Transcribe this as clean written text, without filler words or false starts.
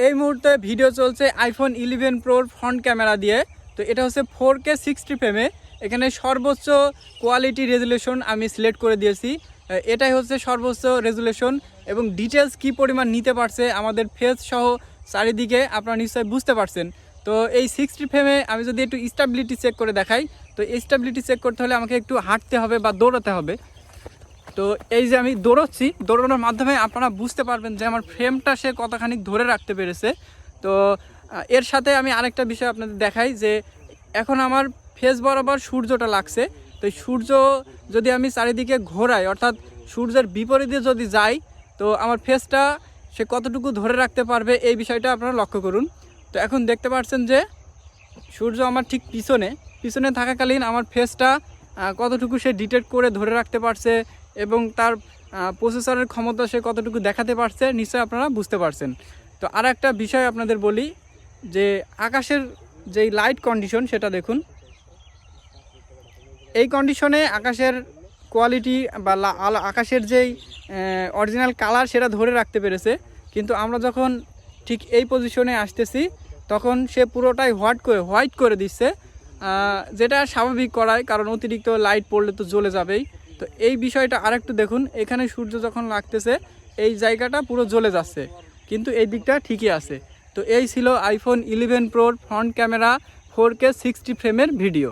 এই মুহূর্তে ভিডিও চলছে আইফোন 11 প্রোর ফ্রন্ট ক্যামেরা দিয়ে। তো এটা হচ্ছে 4K 60 ফ্রেমে। এখানে সর্বোচ্চ কোয়ালিটি রেজুলেশন আমি সিলেক্ট করে দিয়েছি। এটাই হচ্ছে সর্বোচ্চ রেজুলেশন এবং ডিটেলস কী পরিমাণ নিতে পারছে আমাদের ফেস সহ চারিদিকে আপনারা নিশ্চয়ই বুঝতে পারছেন। তো এই 60 ফ্রেমে আমি যদি একটু স্টেবিলিটি চেক করে দেখাই, তো স্টেবিলিটি চেক করতে হলে আমাকে একটু হাঁটতে হবে বা দৌড়াতে হবে। তো এই যে আমি দৌড়চ্ছি, দৌড়ানোর মাধ্যমে আপনারা বুঝতে পারবেন যে আমার ফ্রেমটা সে কতখানি ধরে রাখতে পেরেছে। তো এর সাথে আমি আরেকটা বিষয় আপনাদের দেখাই যে এখন আমার ফেস বরাবর সূর্যটা লাগছে। তো এই সূর্য যদি আমি চারিদিকে ঘোরাই, অর্থাৎ সূর্যের বিপরীতে যদি যাই, তো আমার ফেসটা সে কতটুকু ধরে রাখতে পারবে এই বিষয়টা আপনারা লক্ষ্য করুন। তো এখন দেখতে পাচ্ছেন যে সূর্য আমার ঠিক পিছনে থাকাকালীন আমার ফেসটা কতটুকু সে ডিটেক্ট করে ধরে রাখতে পারছে এবং তার প্রসেসরের ক্ষমতা সে কতটুকু দেখাতে পারছে নিশ্চয়ই আপনারা বুঝতে পারছেন। তো আর একটা বিষয় আপনাদের বলি যে আকাশের যেই লাইট কন্ডিশন সেটা দেখুন। এই কন্ডিশনে আকাশের কোয়ালিটি বা আকাশের যেই অরিজিনাল কালার সেটা ধরে রাখতে পেরেছে, কিন্তু আমরা যখন ঠিক এই পজিশনে আসতেছি তখন সে পুরোটাই হোয়াইট করে দিচ্ছে, যেটা স্বাভাবিক করায়, কারণ অতিরিক্ত লাইট পড়লে তো জ্বলে যাবেই। তো এই বিষয়টা আরেকটু দেখুন, এখানে সূর্য যখন লাগতেছে এই জায়গাটা পুরো জ্বলে যাচ্ছে, কিন্তু এই দিকটা ঠিকই আছে। তো এই ছিল আইফোন 11 প্রোর ফ্রন্ট ক্যামেরা 4K 60 ফ্রেমের ভিডিও।